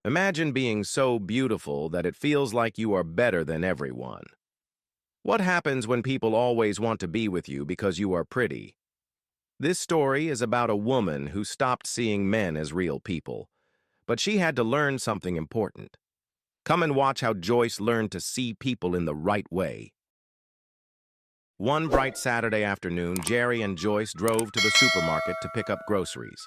Imagine being so beautiful that it feels like you are better than everyone. What happens when people always want to be with you because you are pretty? This story is about a woman who stopped seeing men as real people, but she had to learn something important. Come and watch how Joyce learned to see people in the right way. One bright Saturday afternoon, Jerry and Joyce drove to the supermarket to pick up groceries.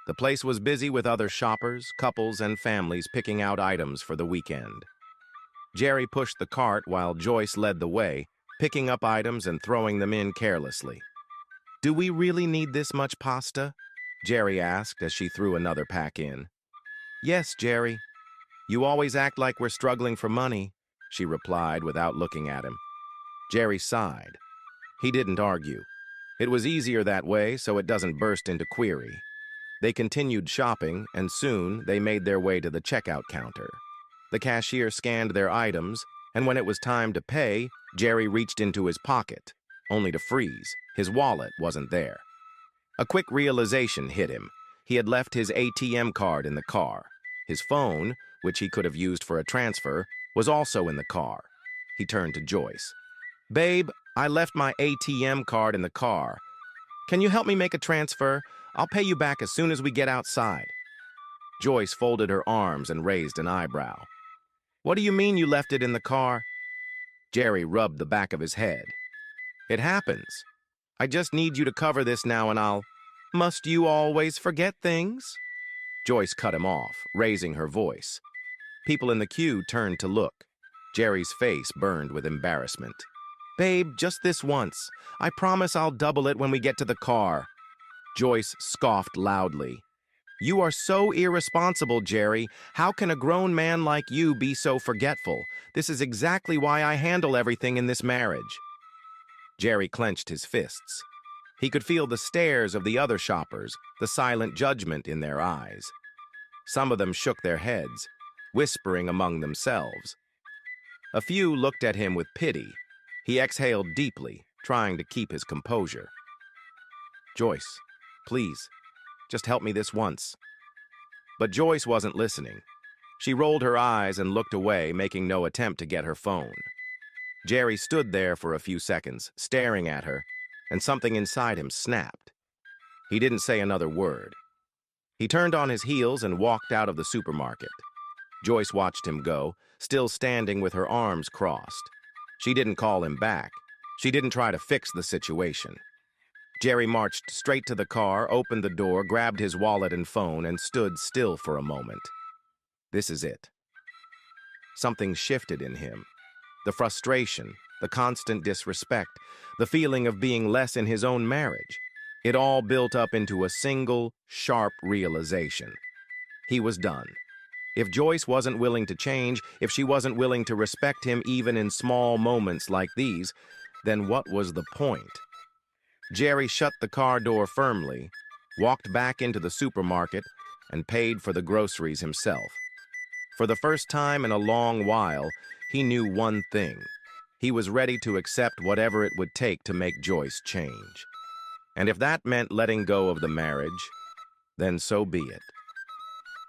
The place was busy with other shoppers, couples, and families picking out items for the weekend. Jerry pushed the cart while Joyce led the way, picking up items and throwing them in carelessly. "Do we really need this much pasta?" Jerry asked as she threw another pack in. "Yes, Jerry. You always act like we're struggling for money," she replied without looking at him. Jerry sighed. He didn't argue. It was easier that way so it doesn't burst into query. They continued shopping, and soon they made their way to the checkout counter. The cashier scanned their items, and when it was time to pay, Jerry reached into his pocket, only to freeze. His wallet wasn't there. A quick realization hit him. He had left his ATM card in the car. His phone, which he could have used for a transfer, was also in the car. He turned to Joyce. "Babe, I left my ATM card in the car. Can you help me make a transfer? I'll pay you back as soon as we get outside." Joyce folded her arms and raised an eyebrow. "What do you mean you left it in the car?" Jerry rubbed the back of his head. "It happens. I just need you to cover this now and I'll—" "Must you always forget things?" Joyce cut him off, raising her voice. People in the queue turned to look. Jerry's face burned with embarrassment. "Babe, just this once. I promise I'll double it when we get to the car." Joyce scoffed loudly. "You are so irresponsible, Jerry. How can a grown man like you be so forgetful? This is exactly why I handle everything in this marriage." Jerry clenched his fists. He could feel the stares of the other shoppers, the silent judgment in their eyes. Some of them shook their heads, whispering among themselves. A few looked at him with pity. He exhaled deeply, trying to keep his composure. "Joyce, please, just help me this once." But Joyce wasn't listening. She rolled her eyes and looked away, making no attempt to get her phone. Jerry stood there for a few seconds, staring at her, and something inside him snapped. He didn't say another word. He turned on his heels and walked out of the supermarket. Joyce watched him go, still standing with her arms crossed. She didn't call him back. She didn't try to fix the situation. Jerry marched straight to the car, opened the door, grabbed his wallet and phone, and stood still for a moment. This is it. Something shifted in him. The frustration, the constant disrespect, the feeling of being less in his own marriage. It all built up into a single, sharp realization. He was done. If Joyce wasn't willing to change, if she wasn't willing to respect him even in small moments like these, then what was the point? Jerry shut the car door firmly, walked back into the supermarket, and paid for the groceries himself. For the first time in a long while, he knew one thing. He was ready to accept whatever it would take to make Joyce change. And if that meant letting go of the marriage, then so be it.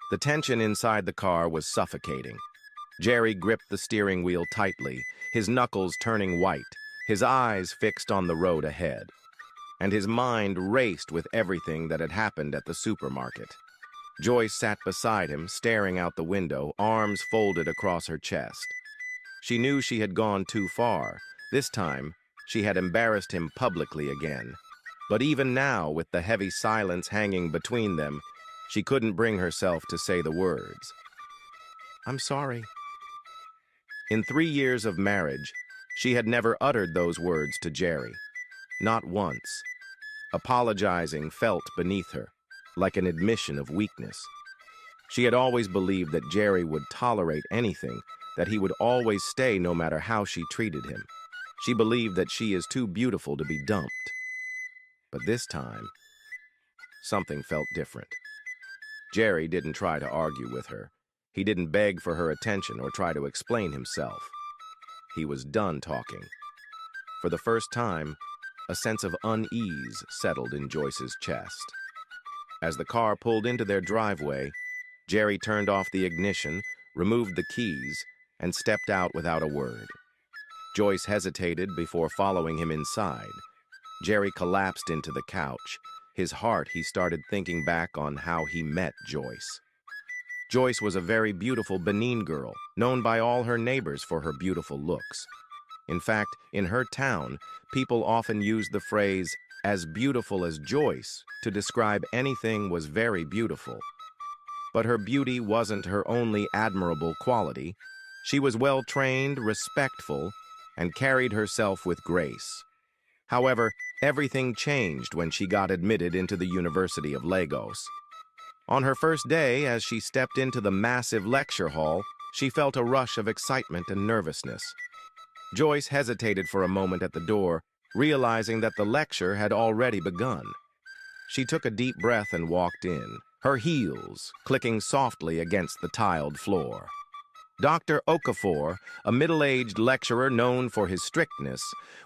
The tension inside the car was suffocating. Jerry gripped the steering wheel tightly, his knuckles turning white, his eyes fixed on the road ahead. And his mind raced with everything that had happened at the supermarket. Joyce sat beside him, staring out the window, arms folded across her chest. She knew she had gone too far. This time, she had embarrassed him publicly again. But even now, with the heavy silence hanging between them, she couldn't bring herself to say the words. "I'm sorry." In 3 years of marriage, she had never uttered those words to Jerry. Not once. Apologizing felt beneath her, like an admission of weakness. She had always believed that Jerry would tolerate anything, that he would always stay no matter how she treated him. She believed that she is too beautiful to be dumped. But this time, something felt different. Jerry didn't try to argue with her. He didn't beg for her attention or try to explain himself. He was done talking. For the first time, a sense of unease settled in Joyce's chest. As the car pulled into their driveway, Jerry turned off the ignition, removed the keys, and stepped out without a word. Joyce hesitated before following him inside. Jerry collapsed into the couch. His heart, he started thinking back on how he met Joyce. Joyce was a very beautiful Benin girl, known by all her neighbors for her beautiful looks. In fact, in her town, people often used the phrase, "as beautiful as Joyce," to describe anything was very beautiful. But her beauty wasn't her only admirable quality. She was well-trained, respectful, and carried herself with grace. However, everything changed when she got admitted into the University of Lagos. On her first day, as she stepped into the massive lecture hall, she felt a rush of excitement and nervousness. Joyce hesitated for a moment at the door, realizing that the lecture had already begun. She took a deep breath and walked in, her heels clicking softly against the tiled floor. Dr. Okafor, a middle-aged lecturer known for his strictness,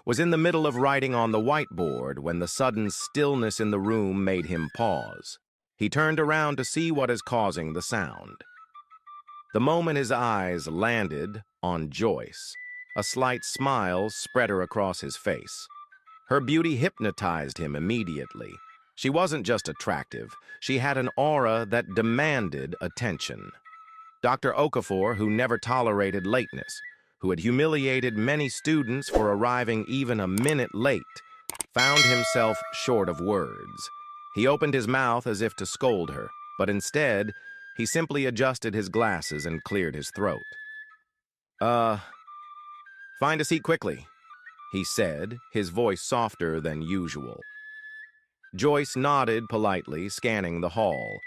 was in the middle of writing on the whiteboard when the sudden stillness in the room made him pause. He turned around to see what is causing the sound. The moment his eyes landed on Joyce, a slight smile spread across his face. Her beauty hypnotized him immediately. She wasn't just attractive, she had an aura that demanded attention. Dr. Okafor, who never tolerated lateness, who had humiliated many students for arriving even a minute late, found himself short of words. He opened his mouth as if to scold her, but instead, he simply adjusted his glasses and cleared his throat. Find a seat quickly," he said, his voice softer than usual. Joyce nodded politely, scanning the hall.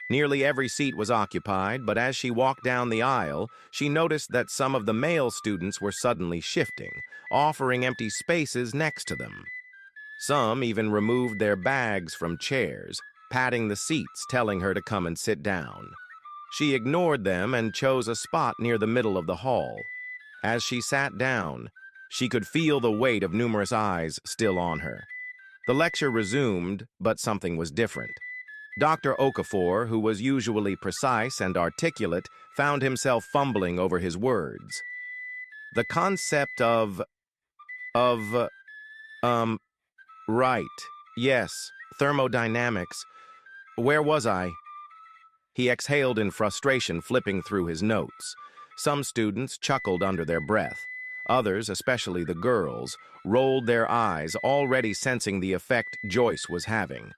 Nearly every seat was occupied, but as she walked down the aisle, she noticed that some of the male students were suddenly shifting, offering empty spaces next to them. Some even removed their bags from chairs, patting the seats, telling her to come and sit down. She ignored them and chose a spot near the middle of the hall. As she sat down, she could feel the weight of numerous eyes still on her. The lecture resumed, but something was different. Dr. Okafor, who was usually precise and articulate, found himself fumbling over his words. The concept right, yes, thermodynamics. Where was I? He exhaled in frustration, flipping through his notes. Some students chuckled under their breath. Others, especially the girls, rolled their eyes, already sensing the effect Joyce was having.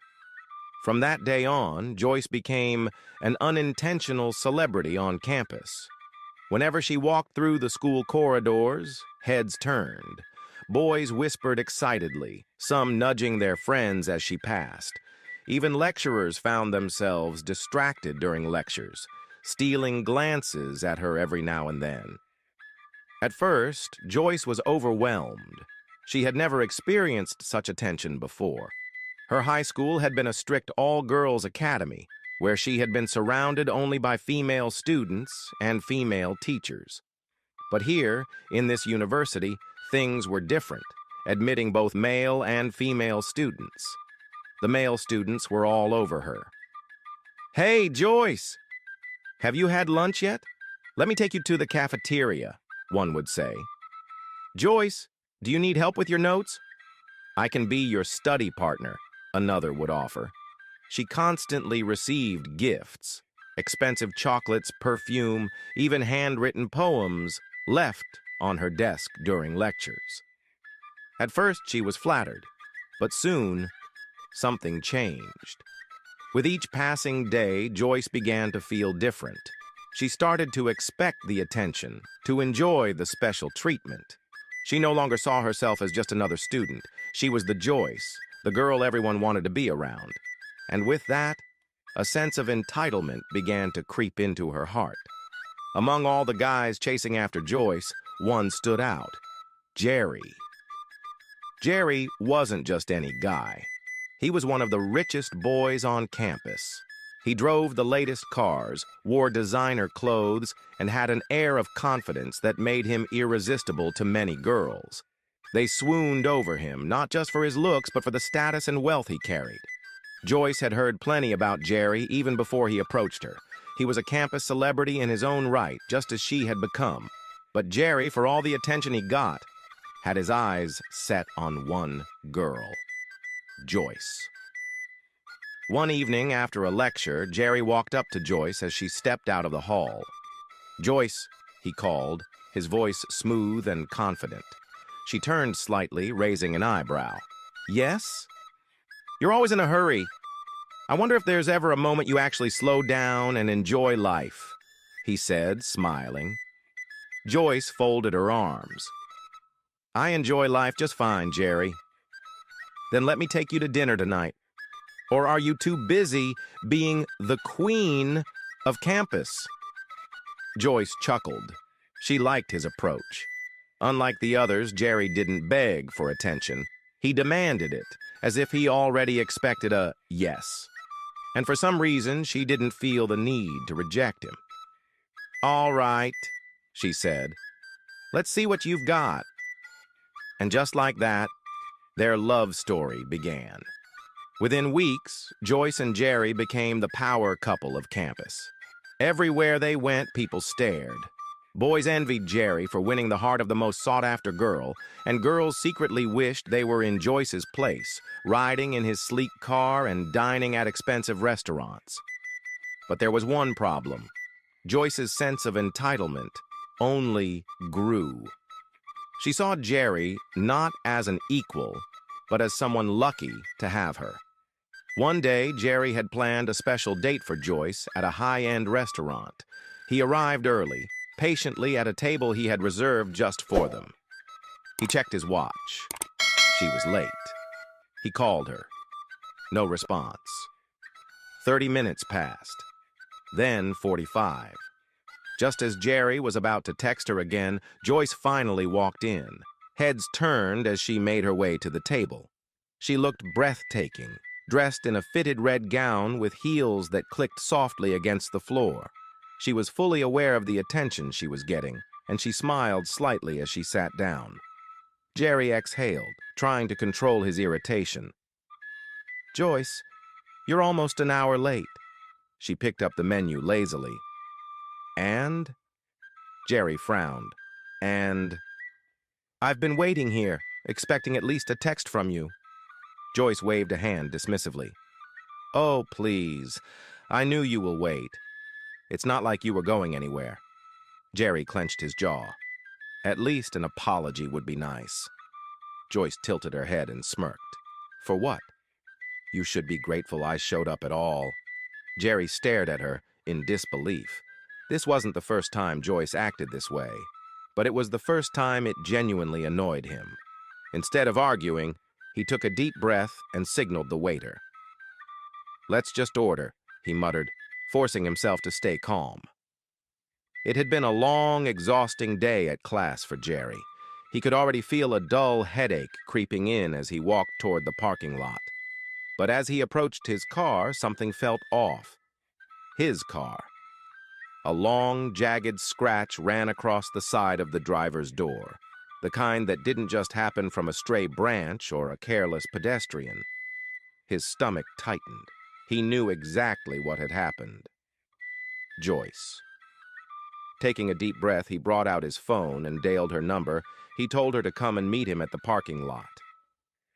From that day on, Joyce became an unintentional celebrity on campus. Whenever she walked through the school corridors, heads turned. Boys whispered excitedly, some nudging their friends as she passed. Even lecturers found themselves distracted during lectures, stealing glances at her every now and then. At first, Joyce was overwhelmed. She had never experienced such attention before. Her high school had been a strict all-girls academy, where she had been surrounded only by female students and female teachers. But here, in this university, things were different, admitting both male and female students. The male students were all over her. "Hey, Joyce! Have you had lunch yet? Let me take you to the cafeteria," one would say. "Joyce, do you need help with your notes? I can be your study partner," another would offer. She constantly received gifts, expensive chocolates, perfume, even handwritten poems left on her desk during lectures. At first, she was flattered, but soon, something changed. With each passing day, Joyce began to feel different. She started to expect the attention, to enjoy the special treatment. She no longer saw herself as just another student. She was the Joyce, the girl everyone wanted to be around. And with that, a sense of entitlement began to creep into her heart. Among all the guys chasing after Joyce, one stood out: Jerry. Jerry wasn't just any guy. He was one of the richest boys on campus. He drove the latest cars, wore designer clothes, and had an air of confidence that made him irresistible to many girls. They swooned over him, not just for his looks, but for the status and wealth he carried. Joyce had heard plenty about Jerry even before he approached her. He was a campus celebrity in his own right, just as she had become. But Jerry, for all the attention he got, had his eyes set on one girl, Joyce. One evening after a lecture, Jerry walked up to Joyce as she stepped out of the hall. "Joyce," he called, his voice smooth and confident. She turned slightly, raising an eyebrow. "Yes? You're always in a hurry. I wonder if there's ever a moment you actually slow down and enjoy life," he said, smiling. Joyce folded her arms. "I enjoy life just fine, Jerry." "Then let me take you to dinner tonight. Or are you too busy being the queen of campus?" Joyce chuckled. She liked his approach. Unlike the others, Jerry didn't beg for attention. He demanded it, as if he already expected a yes. And for some reason, she didn't feel the need to reject him. "All right," she said. "Let's see what you've got." And just like that, their love story began. Within weeks, Joyce and Jerry became the power couple of campus. Everywhere they went, people stared. Boys envied Jerry for winning the heart of the most sought-after girl, and girls secretly wished they were in Joyce's place, riding in his sleek car and dining at expensive restaurants. But there was one problem. Joyce's sense of entitlement only grew. She saw Jerry not as an equal, but as someone lucky to have her. One day, Jerry had planned a special date for Joyce at a high-end restaurant. He arrived early, patiently at a table he had reserved just for them. He checked his watch. She was late. He called her. No response. 30 minutes passed. Then 45. Just as Jerry was about to text her again, Joyce finally walked in. Heads turned as she made her way to the table. She looked breathtaking, dressed in a fitted red gown with heels that clicked softly against the floor. She was fully aware of the attention she was getting, and she smiled slightly as she sat down. Jerry exhaled, trying to control his irritation. "Joyce, you're almost an hour late." She picked up the menu lazily. "And?" Jerry frowned. "And?" "I've been waiting here, expecting at least a text from you." Joyce waved a hand dismissively. "Oh, please. I knew you will wait. It's not like you were going anywhere." Jerry clenched his jaw. At least an apology would be nice. Joyce tilted her head and smirked. "For what? You should be grateful I showed up at all." Jerry stared at her in disbelief. This wasn't the first time Joyce acted this way, but it was the first time it genuinely annoyed him. Instead of arguing, he took a deep breath and signaled the waiter. "Let's just order," he muttered, forcing himself to stay calm. It had been a long, exhausting day at class for Jerry. He could already feel a dull headache creeping in as he walked toward the parking lot. But as he approached his car, something felt off. His car. A long, jagged scratch ran across the side of the driver's door, the kind that didn't just happen from a stray branch or a careless pedestrian. His stomach tightened. He knew exactly what had happened. Joyce. Taking a deep breath, he brought out his phone and dialed her number. He told her to come and meet him at the parking lot.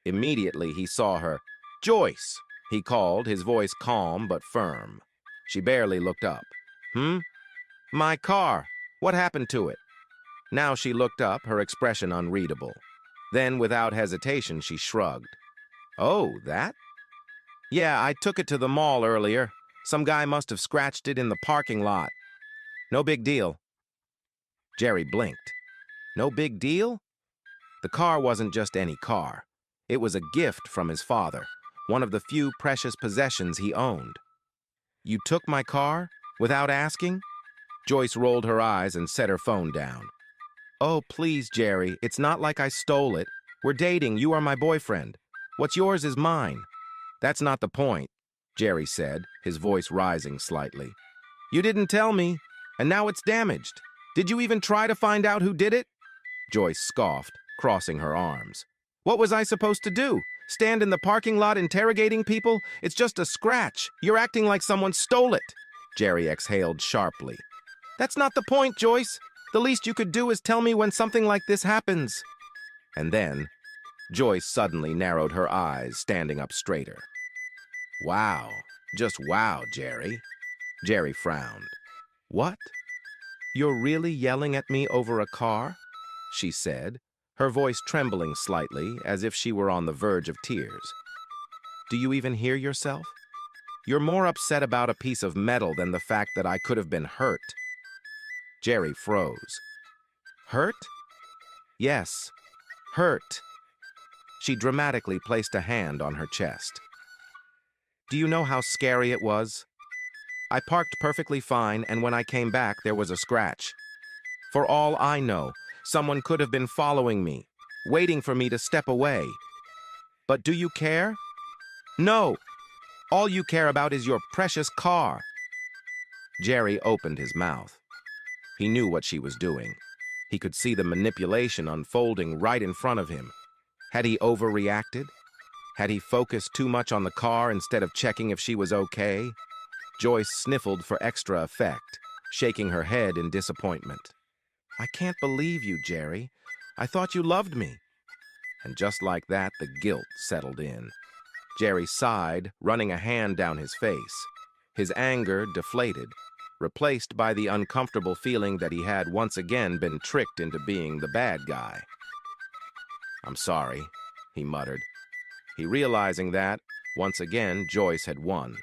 Immediately, he saw her. "Joyce," he called, his voice calm but firm. She barely looked up. "My car. What happened to it?" Now she looked up, her expression unreadable. Then, without hesitation, she shrugged. "Oh, that? Yeah, I took it to the mall earlier. Some guy must have scratched it in the parking lot. No big deal." Jerry blinked. No big deal? The car wasn't just any car. It was a gift from his father, one of the few precious possessions he owned. "You took my car? Without asking?" Joyce rolled her eyes and set her phone down. "Oh, please, Jerry, it's not like I stole it. We're dating. You are my boyfriend. What's yours is mine." "That's not the point," Jerry said, his voice rising slightly. "You didn't tell me, and now it's damaged. Did you even try to find out who did it?" Joyce scoffed, crossing her arms. "What was I supposed to do? Stand in the parking lot interrogating people? It's just a scratch. You're acting like someone stole it." Jerry exhaled sharply. That's not the point, Joyce. The least you could do is tell me when something like this happens. And then, Joyce suddenly narrowed her eyes, standing up straighter. Wow, just wow, Jerry. Jerry frowned. What? You're really yelling at me over a car? She said, her voice trembling slightly as if she were on the verge of tears. Do you even hear yourself? You're more upset about a piece of metal than the fact that I could have been hurt. Jerry froze. Hurt? Yes, hurt. She dramatically placed a hand on her chest. Do you know how scary it was? I parked perfectly fine, and when I came back, there was a scratch. For all I know, someone could have been following me, waiting for me to step away. But do you care? No. All you care about is your precious car. Jerry opened his mouth. He knew what she was doing. He could see the manipulation unfolding right in front of him. Had he overreacted? Had he focused too much on the car instead of checking if she was okay? Joyce sniffled for extra effect, shaking her head in disappointment. I can't believe you, Jerry. I thought you loved me. And just like that, the guilt settled in. Jerry sighed, running a hand down his face. His anger deflated, replaced by the uncomfortable feeling that he had once again been tricked into being the bad guy. I'm sorry, he muttered. He realizing that, once again, Joyce had won.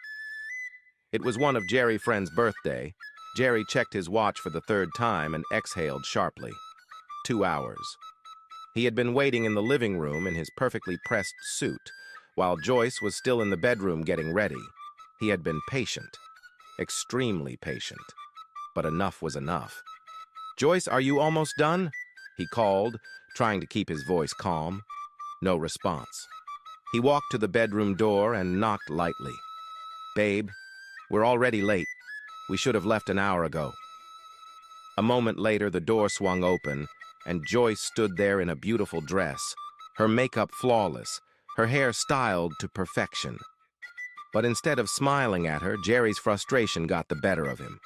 It was one of Jerry's friend's birthday. Jerry checked his watch for the third time and exhaled sharply. 2 hours. He had been waiting in the living room in his perfectly pressed suit, while Joyce was still in the bedroom getting ready. He had been patient, extremely patient. But enough was enough. Joyce, are you almost done? He called, trying to keep his voice calm. No response. He walked to the bedroom door and knocked lightly. Babe, we're already late. We should have left an hour ago. A moment later, the door swung open, and Joyce stood there in a beautiful dress, her makeup flawless, her hair styled to perfection. But instead of smiling at her, Jerry's frustration got the better of him.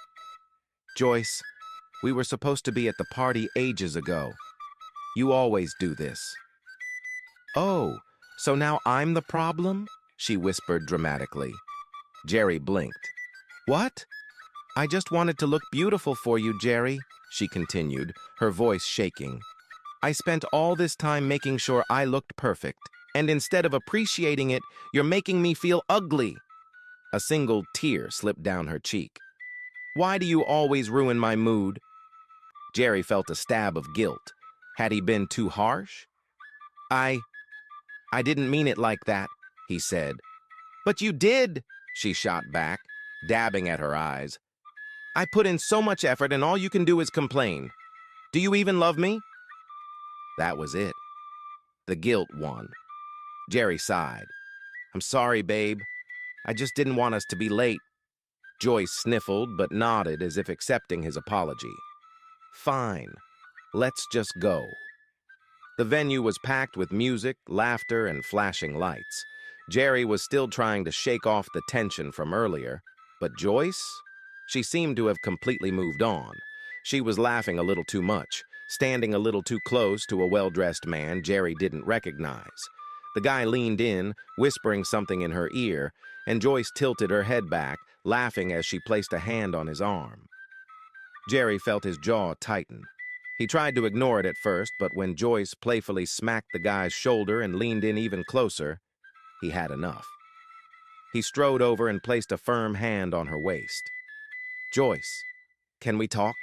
Joyce, we were supposed to be at the party ages ago. You always do this. Oh, so now I'm the problem? She whispered dramatically. Jerry blinked. What? I just wanted to look beautiful for you, Jerry, she continued, her voice shaking. I spent all this time making sure I looked perfect, and instead of appreciating it, you're making me feel ugly. A single tear slipped down her cheek. Why do you always ruin my mood? Jerry felt a stab of guilt. Had he been too harsh? I didn't mean it like that, he said. But you did, she shot back, dabbing at her eyes. I put in so much effort and all you can do is complain. Do you even love me? That was it. The guilt won. Jerry sighed. I'm sorry, babe. I just didn't want us to be late. Joyce sniffled but nodded as if accepting his apology. Fine. Let's just go. The venue was packed with music, laughter, and flashing lights. Jerry was still trying to shake off the tension from earlier, but Joyce? She seemed to have completely moved on. She was laughing a little too much, standing a little too close to a well-dressed man Jerry didn't recognize. The guy leaned in, whispering something in her ear, and Joyce tilted her head back, laughing as she placed a hand on his arm. Jerry felt his jaw tighten. He tried to ignore it at first, but when Joyce playfully smacked the guy's shoulder and leaned in even closer, he had enough. He strode over and placed a firm hand on her waist. Joyce, can we talk?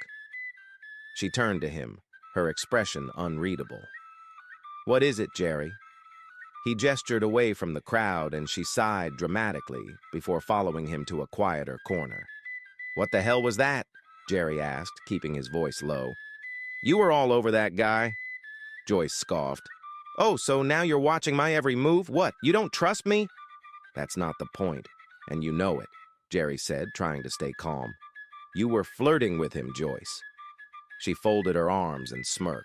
She turned to him, her expression unreadable. What is it, Jerry? He gestured away from the crowd and she sighed dramatically before following him to a quieter corner. What the hell was that? Jerry asked, keeping his voice low. You were all over that guy. Joyce scoffed. Oh, so now you're watching my every move? What, you don't trust me? That's not the point, and you know it, Jerry said, trying to stay calm. You were flirting with him, Joyce. She folded her arms and smirked.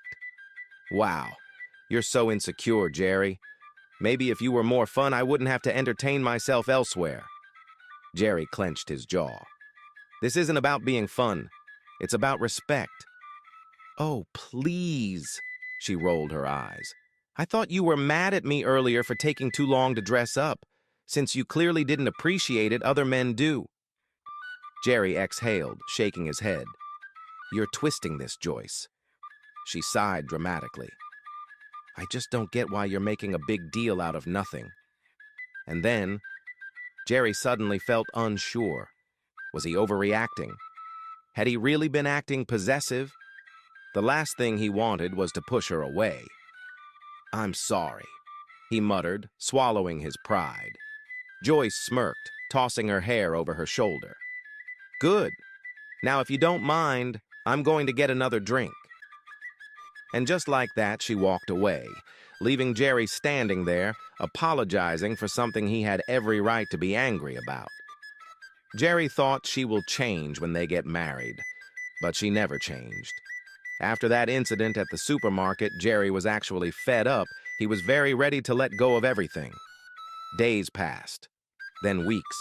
Wow, you're so insecure, Jerry. Maybe if you were more fun, I wouldn't have to entertain myself elsewhere. Jerry clenched his jaw. This isn't about being fun. It's about respect. Oh, please, she rolled her eyes. I thought you were mad at me earlier for taking too long to dress up. Since you clearly didn't appreciate it, other men do. Jerry exhaled, shaking his head. You're twisting this, Joyce. She sighed dramatically. I just don't get why you're making a big deal out of nothing. And then, Jerry suddenly felt unsure. Was he overreacting? Had he really been acting possessive? The last thing he wanted was to push her away. I'm sorry, he muttered, swallowing his pride. Joyce smirked, tossing her hair over her shoulder. Good. Now, if you don't mind, I'm going to get another drink. And just like that, she walked away, leaving Jerry standing there, apologizing for something he had every right to be angry about. Jerry thought she will change when they get married, but she never changed. After that incident at the supermarket, Jerry was actually fed up. He was very ready to let go of everything. Days passed, then weeks.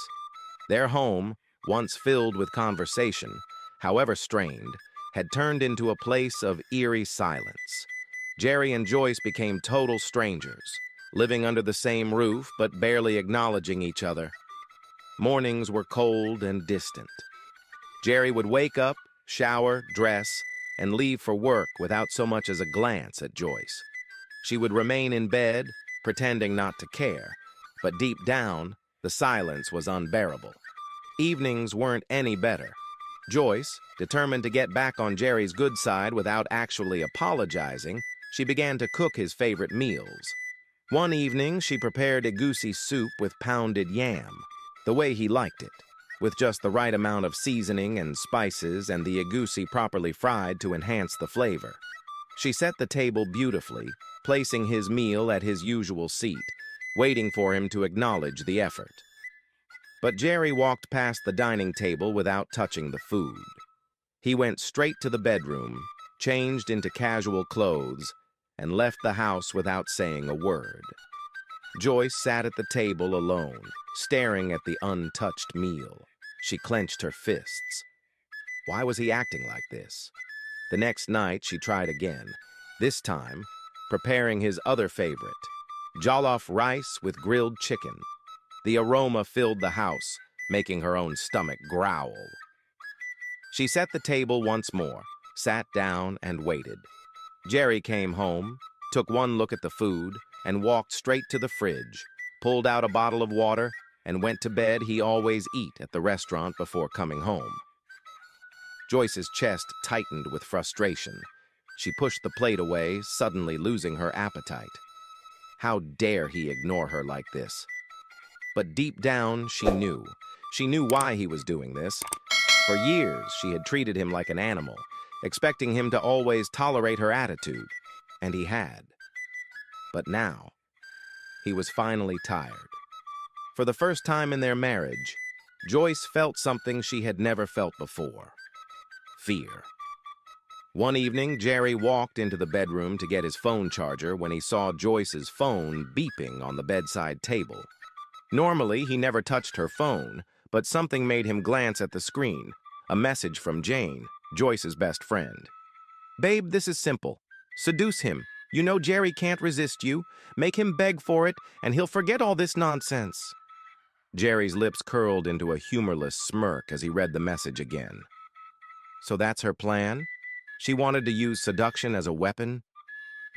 Their home, once filled with conversation, however strained, had turned into a place of eerie silence. Jerry and Joyce became total strangers, living under the same roof but barely acknowledging each other. Mornings were cold and distant. Jerry would wake up, shower, dress, and leave for work without so much as a glance at Joyce. She would remain in bed, pretending not to care, but deep down, the silence was unbearable. Evenings weren't any better. Joyce, determined to get back on Jerry's good side without actually apologizing, she began to cook his favorite meals. One evening, she prepared egusi soup with pounded yam, the way he liked it, with just the right amount of seasoning and spices and the egusi properly fried to enhance the flavor. She set the table beautifully, placing his meal at his usual seat, waiting for him to acknowledge the effort. But Jerry walked past the dining table without touching the food. He went straight to the bedroom, changed into casual clothes, and left the house without saying a word. Joyce sat at the table alone, staring at the untouched meal. She clenched her fists. Why was he acting like this? The next night, she tried again, this time preparing his other favorite, jollof rice with grilled chicken. The aroma filled the house, making her own stomach growl. She set the table once more, sat down, and waited. Jerry came home, took one look at the food, and walked straight to the fridge, pulled out a bottle of water, and went to bed. He always eat at the restaurant before coming home. Joyce's chest tightened with frustration. She pushed the plate away, suddenly losing her appetite. How dare he ignore her like this? But deep down, she knew. She knew why he was doing this. For years, she had treated him like an animal, expecting him to always tolerate her attitude. And he had. But now, he was finally tired. For the first time in their marriage, Joyce felt something she had never felt before. Fear. One evening, Jerry walked into the bedroom to get his phone charger when he saw Joyce's phone beeping on the bedside table. Normally, he never touched her phone, but something made him glance at the screen. A message from Jane, Joyce's best friend. Babe, this is simple. Seduce him. You know Jerry can't resist you. Make him beg for it, and he'll forget all this nonsense. Jerry's lips curled into a humorless smirk as he read the message again. So that's her plan? She wanted to use seduction as a weapon?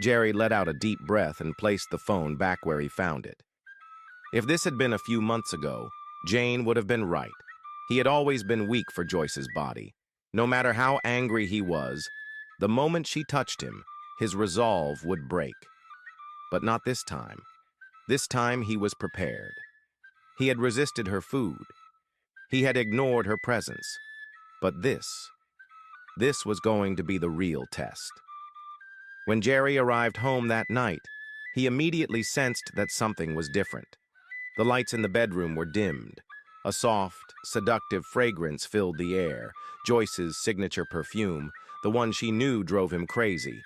Jerry let out a deep breath and placed the phone back where he found it. If this had been a few months ago, Jane would have been right. He had always been weak for Joyce's body. No matter how angry he was, the moment she touched him, his resolve would break. But not this time. This time he was prepared. He had resisted her food. He had ignored her presence. But this was going to be the real test. When Jerry arrived home that night, he immediately sensed that something was different. The lights in the bedroom were dimmed. A soft, seductive fragrance filled the air, Joyce's signature perfume, the one she knew drove him crazy.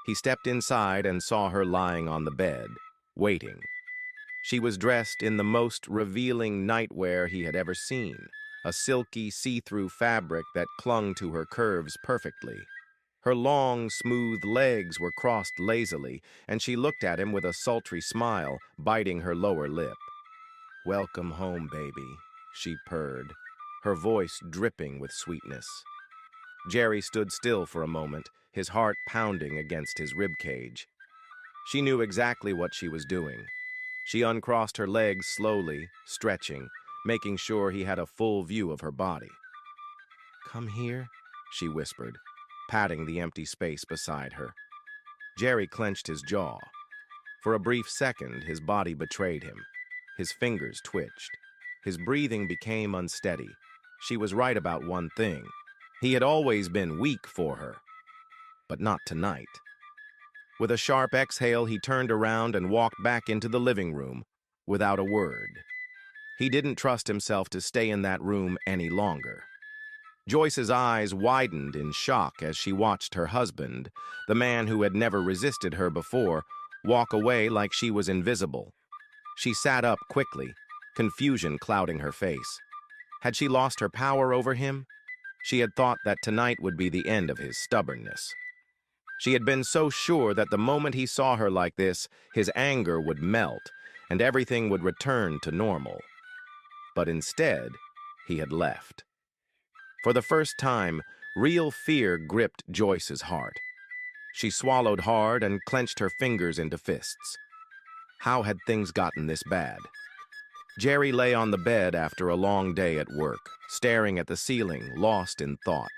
He stepped inside and saw her lying on the bed, waiting. She was dressed in the most revealing nightwear he had ever seen. a silky, see-through fabric that clung to her curves perfectly. Her long, smooth legs were crossed lazily, and she looked at him with a sultry smile, biting her lower lip. "Welcome home, baby," she purred, her voice dripping with sweetness. Jerry stood still for a moment, his heart pounding against his ribcage. She knew exactly what she was doing. She uncrossed her legs slowly, stretching, making sure he had a full view of her body. "Come here," she whispered, patting the empty space beside her. Jerry clenched his jaw. For a brief second, his body betrayed him. His fingers twitched. His breathing became unsteady. She was right about one thing. He had always been weak for her. But not tonight. With a sharp exhale, he turned around and walked back into the living room without a word. He didn't trust himself to stay in that room any longer. Joyce's eyes widened in shock as she watched her husband, the man who had never resisted her before, walk away like she was invisible. She sat up quickly, confusion clouding her face. Had she lost her power over him? She had thought that tonight would be the end of his stubbornness. She had been so sure that the moment he saw her like this, his anger would melt and everything would return to normal. But instead, he had left. For the first time, real fear gripped Joyce's heart. She swallowed hard and clenched her fingers into fists. How had things gotten this bad? Jerry lay on the bed after a long day at work, staring at the ceiling, lost in thought.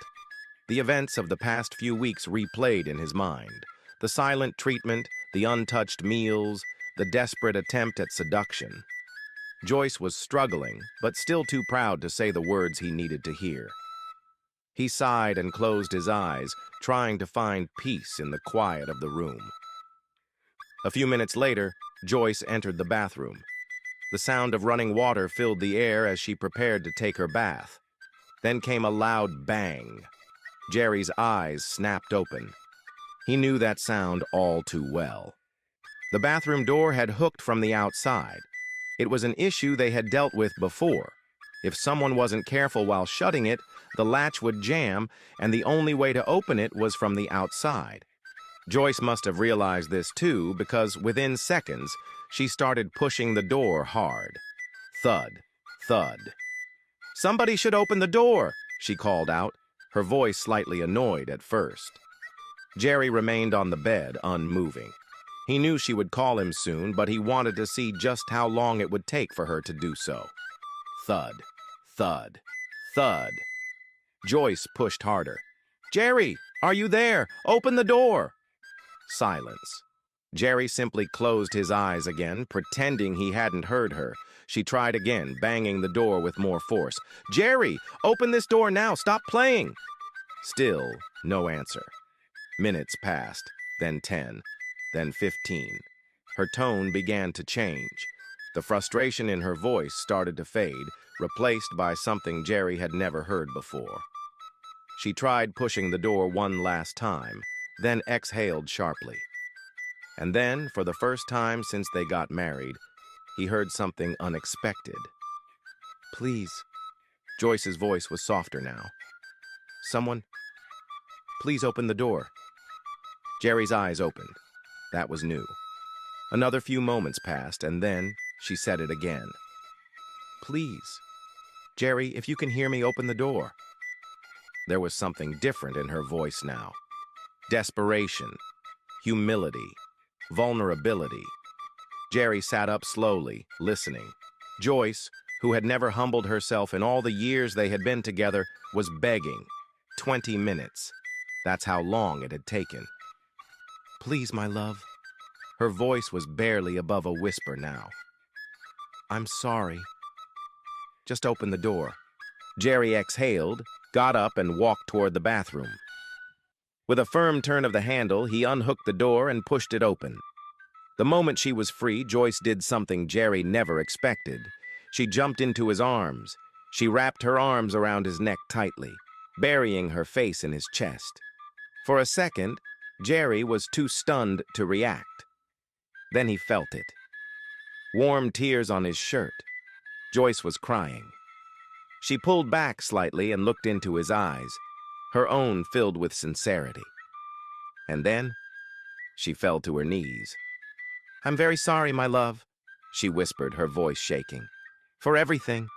The events of the past few weeks replayed in his mind. The silent treatment, the untouched meals, the desperate attempt at seduction. Joyce was struggling, but still too proud to say the words he needed to hear. He sighed and closed his eyes, trying to find peace in the quiet of the room. A few minutes later, Joyce entered the bathroom. The sound of running water filled the air as she prepared to take her bath. Then came a loud bang. Jerry's eyes snapped open. He knew that sound all too well. The bathroom door had hooked from the outside. It was an issue they had dealt with before. If someone wasn't careful while shutting it, the latch would jam, and the only way to open it was from the outside. Joyce must have realized this too, because within seconds, she started pushing the door hard. Thud, thud. "Somebody should open the door," she called out, her voice slightly annoyed at first. Jerry remained on the bed, unmoving. He knew she would call him soon, but he wanted to see just how long it would take for her to do so. Thud, thud, thud. Joyce pushed harder. "Jerry, are you there? Open the door!" Silence. Jerry simply closed his eyes again, pretending he hadn't heard her. She tried again, banging the door with more force. "Jerry, open this door now! Stop playing!" Still, no answer. Minutes passed, then 10, then 15. Her tone began to change. The frustration in her voice started to fade, replaced by something Jerry had never heard before. She tried pushing the door one last time, then exhaled sharply. And then, for the first time since they got married, he heard something unexpected. "Please." Joyce's voice was softer now. "Someone, please open the door." Jerry's eyes opened. That was new. Another few moments passed, and then she said it again. "Please. Jerry, if you can hear me, open the door." There was something different in her voice now. Desperation, humility, vulnerability. Jerry sat up slowly, listening. Joyce, who had never humbled herself in all the years they had been together, was begging. 20 minutes. That's how long it had taken. "Please, my love." Her voice was barely above a whisper now. "I'm sorry. Just open the door." Jerry exhaled, got up, and walked toward the bathroom. With a firm turn of the handle, he unhooked the door and pushed it open. The moment she was free, Joyce did something Jerry never expected. She jumped into his arms. She wrapped her arms around his neck tightly, burying her face in his chest. For a second, Jerry was too stunned to react. Then he felt it. Warm tears on his shirt. Joyce was crying. She pulled back slightly and looked into his eyes, her own filled with sincerity. And then she fell to her knees. "I'm very sorry, my love," she whispered, her voice shaking. "For everything."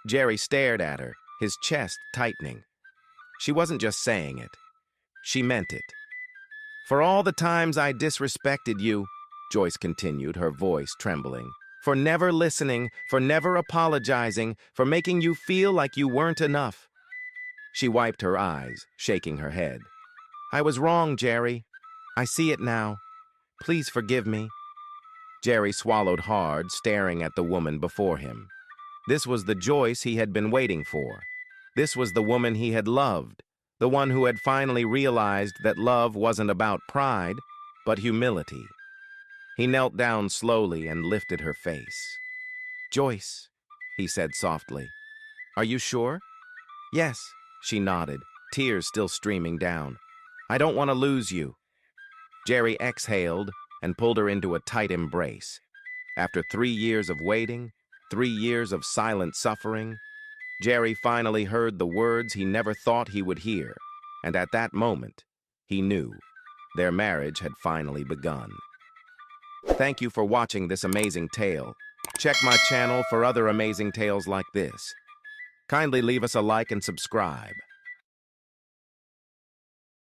Jerry stared at her, his chest tightening. She wasn't just saying it. She meant it. "For all the times I disrespected you," Joyce continued, her voice trembling. "For never listening, for never apologizing, for making you feel like you weren't enough." She wiped her eyes, shaking her head. "I was wrong, Jerry. I see it now. Please forgive me." Jerry swallowed hard, staring at the woman before him. This was the Joyce he had been waiting for. This was the woman he had loved, the one who had finally realized that love wasn't about pride, but humility. He knelt down slowly and lifted her face. "Joyce," he said softly. "Are you sure?" "Yes," she nodded, tears still streaming down. "I don't want to lose you." Jerry exhaled and pulled her into a tight embrace. After 3 years of waiting, 3 years of silent suffering, Jerry finally heard the words he never thought he would hear, and at that moment, he knew their marriage had finally begun. Thank you for watching this amazing tale. Check my channel for other amazing tales like this. Kindly leave us a like and subscribe.